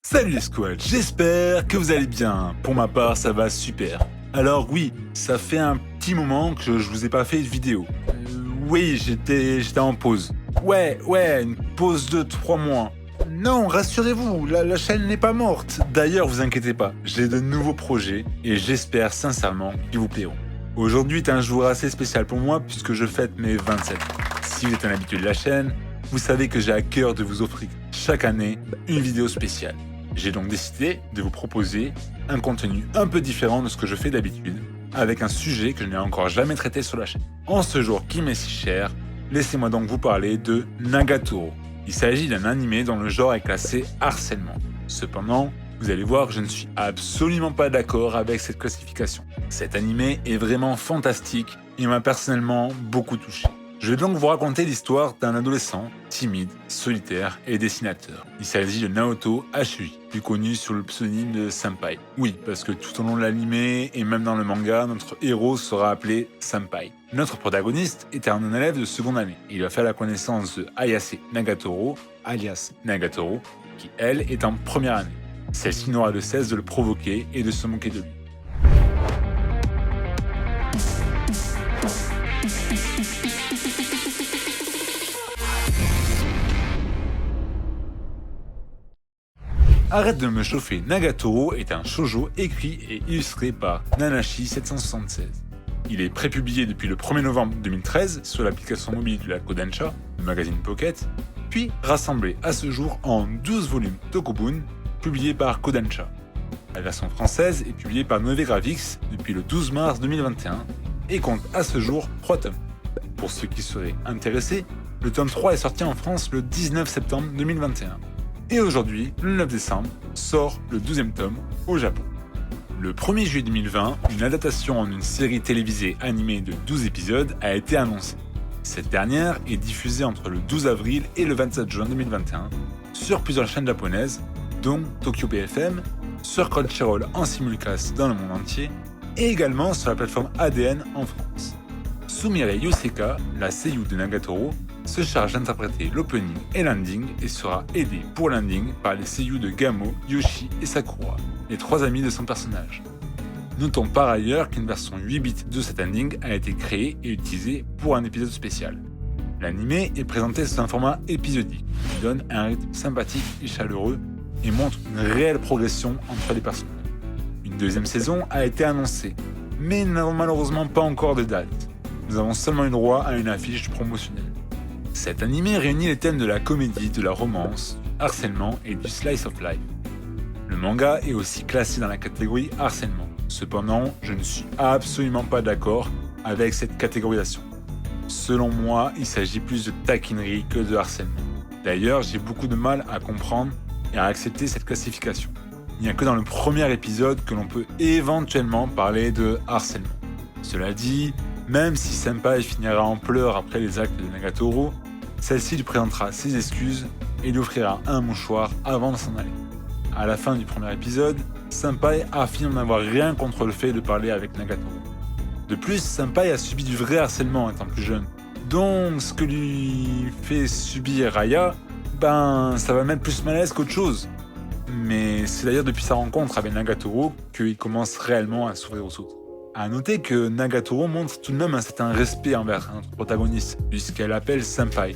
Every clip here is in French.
Salut les squads, j'espère que vous allez bien. Pour ma part, ça va super. Alors oui, ça fait un petit moment que je vous ai pas fait de vidéo. Oui, j'étais en pause. Ouais, une pause de 3 mois. Non, rassurez-vous, la chaîne n'est pas morte. D'ailleurs, vous inquiétez pas, j'ai de nouveaux projets et j'espère sincèrement qu'ils vous plairont. Aujourd'hui est un jour assez spécial pour moi puisque je fête mes 27 ans. Si vous êtes un habitué de la chaîne, vous savez que j'ai à cœur de vous offrir chaque année une vidéo spéciale. J'ai donc décidé de vous proposer un contenu un peu différent de ce que je fais d'habitude, avec un sujet que je n'ai encore jamais traité sur la chaîne. En ce jour qui m'est si cher, laissez-moi donc vous parler de Nagatoro. Il s'agit d'un animé dont le genre est classé harcèlement. Cependant, vous allez voir que je ne suis absolument pas d'accord avec cette classification. Cet animé est vraiment fantastique et m'a personnellement beaucoup touché. Je vais donc vous raconter l'histoire d'un adolescent timide, solitaire et dessinateur. Il s'agit de Naoto Hashuji, plus connu sous le pseudonyme de Senpai. Oui, parce que tout au long de l'anime et même dans le manga, notre héros sera appelé Senpai. Notre protagoniste est un élève de seconde année. Il va faire la connaissance de Ayase Nagatoro, alias Nagatoro, qui elle est en première année. Celle-ci n'aura de cesse de le provoquer et de se moquer de lui. Arrête de me chauffer, Nagatoro est un shoujo écrit et illustré par Nanashi 776. Il est prépublié depuis le 1er novembre 2013 sur l'application mobile de la Kodansha, le magazine Pocket, puis rassemblé à ce jour en 12 volumes Tokobun, publiés par Kodansha. La version française est publiée par Nové Graphics depuis le 12 mars 2021 et compte à ce jour 3 tomes. Pour ceux qui seraient intéressés, le tome 3 est sorti en France le 19 septembre 2021. Et aujourd'hui, le 9 décembre, sort le 12e tome au Japon. Le 1er juillet 2020, une adaptation en une série télévisée animée de 12 épisodes a été annoncée. Cette dernière est diffusée entre le 12 avril et le 27 juin 2021 sur plusieurs chaînes japonaises, dont Tokyo BFM, sur Crunchyroll en simulcast dans le monde entier, et également sur la plateforme ADN en France. Sumire Yoseka, la seiyuu de Nagatoro, se charge d'interpréter l'opening et l'ending et sera aidé pour l'ending par les seiyuu de Gamo, Yoshi et Sakura, les 3 amis de son personnage. Notons par ailleurs qu'une version 8 bits de cet ending a été créée et utilisée pour un épisode spécial. L'anime est présenté sous un format épisodique qui donne un rythme sympathique et chaleureux et montre une réelle progression entre les personnages. Une 2e saison a été annoncée, mais n'avons malheureusement pas encore de date. Nous avons seulement eu droit à une affiche promotionnelle. Cet animé réunit les thèmes de la comédie, de la romance, du harcèlement et du slice of life. Le manga est aussi classé dans la catégorie harcèlement. Cependant, je ne suis absolument pas d'accord avec cette catégorisation. Selon moi, il s'agit plus de taquinerie que de harcèlement. D'ailleurs, j'ai beaucoup de mal à comprendre et à accepter cette classification. Il n'y a que dans le premier épisode que l'on peut éventuellement parler de harcèlement. Cela dit, même si Senpai finira en pleurs après les actes de Nagatoro, celle-ci lui présentera ses excuses et lui offrira un mouchoir avant de s'en aller. À la fin du premier épisode, Senpai affirme n'avoir rien contre le fait de parler avec Nagatoro. De plus, Senpai a subi du vrai harcèlement étant plus jeune. Donc ce que lui fait subir Aya, ça va mettre plus malaise qu'autre chose. Mais c'est d'ailleurs depuis sa rencontre avec Nagatoro qu'il commence réellement à s'ouvrir aux autres. A noter que Nagatoro montre tout de même un certain respect envers notre protagoniste, puisqu'elle appelle Senpai.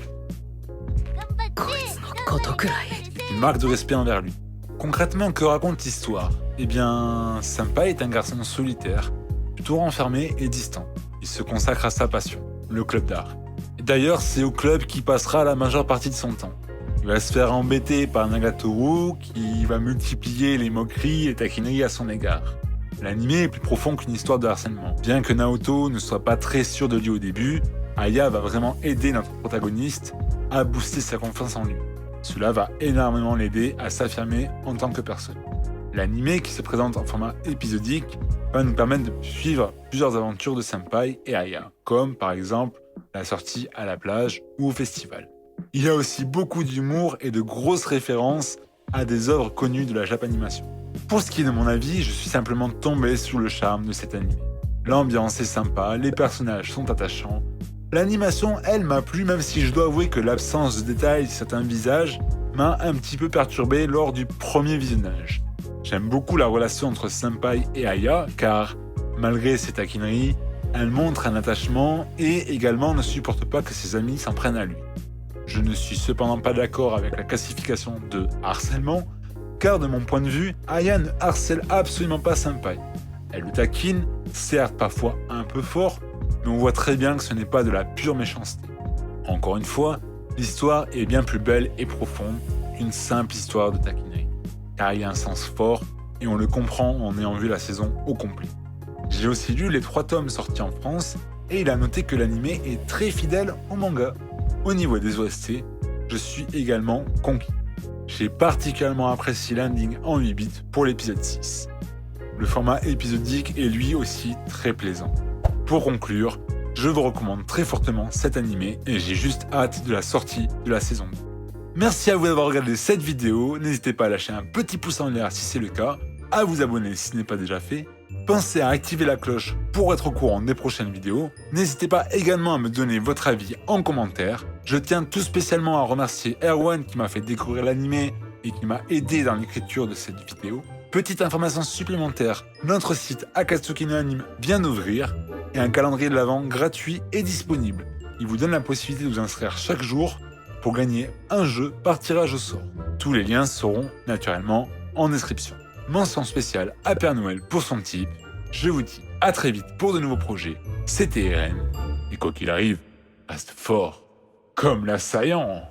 Une marque de respect envers lui. Concrètement, que raconte l'histoire ? Eh bien, Senpai est un garçon solitaire, plutôt renfermé et distant. Il se consacre à sa passion, le club d'art. Et d'ailleurs, c'est au club qu'il passera la majeure partie de son temps. Il va se faire embêter par Nagatoro, qui va multiplier les moqueries et taquineries à son égard. L'anime est plus profond qu'une histoire de harcèlement. Bien que Naoto ne soit pas très sûr de lui au début, Aya va vraiment aider notre protagoniste à booster sa confiance en lui. Cela va énormément l'aider à s'affirmer en tant que personne. L'anime, qui se présente en format épisodique, va nous permettre de suivre plusieurs aventures de Senpai et Aya, comme par exemple la sortie à la plage ou au festival. Il y a aussi beaucoup d'humour et de grosses références à des œuvres connues de la Japanimation. Pour ce qui est de mon avis, je suis simplement tombé sous le charme de cet anime. L'ambiance est sympa, les personnages sont attachants. L'animation, elle, m'a plu, même si je dois avouer que l'absence de détails sur certains visages m'a un petit peu perturbé lors du premier visionnage. J'aime beaucoup la relation entre Senpai et Aya car, malgré ses taquineries, elle montre un attachement et également ne supporte pas que ses amis s'en prennent à lui. Je ne suis cependant pas d'accord avec la classification de harcèlement car de mon point de vue, Aya ne harcèle absolument pas Senpai. Elle le taquine, certes parfois un peu fort, mais on voit très bien que ce n'est pas de la pure méchanceté. Encore une fois, l'histoire est bien plus belle et profonde qu'une simple histoire de taquinerie, car il y a un sens fort et on le comprend en ayant vu la saison au complet. J'ai aussi lu les 3 tomes sortis en France et il a noté que l'animé est très fidèle au manga. Au niveau des OST, je suis également conquis. J'ai particulièrement apprécié l'ending en 8 bits pour l'épisode 6. Le format épisodique est lui aussi très plaisant. Pour conclure, je vous recommande très fortement cet animé et j'ai juste hâte de la sortie de la saison 2. Merci à vous d'avoir regardé cette vidéo, n'hésitez pas à lâcher un petit pouce en l'air si c'est le cas, à vous abonner si ce n'est pas déjà fait, pensez à activer la cloche pour être au courant des prochaines vidéos, n'hésitez pas également à me donner votre avis en commentaire, je tiens tout spécialement à remercier Erwan qui m'a fait découvrir l'animé et qui m'a aidé dans l'écriture de cette vidéo. Petite information supplémentaire, notre site Akatsuki no Anime vient d'ouvrir et un calendrier de l'Avent gratuit est disponible. Il vous donne la possibilité de vous inscrire chaque jour pour gagner un jeu par tirage au sort. Tous les liens seront naturellement en description. Mention spéciale à Père Noël pour son type. Je vous dis à très vite pour de nouveaux projets. C'était Eren. Et quoi qu'il arrive, reste fort comme l'assaillant.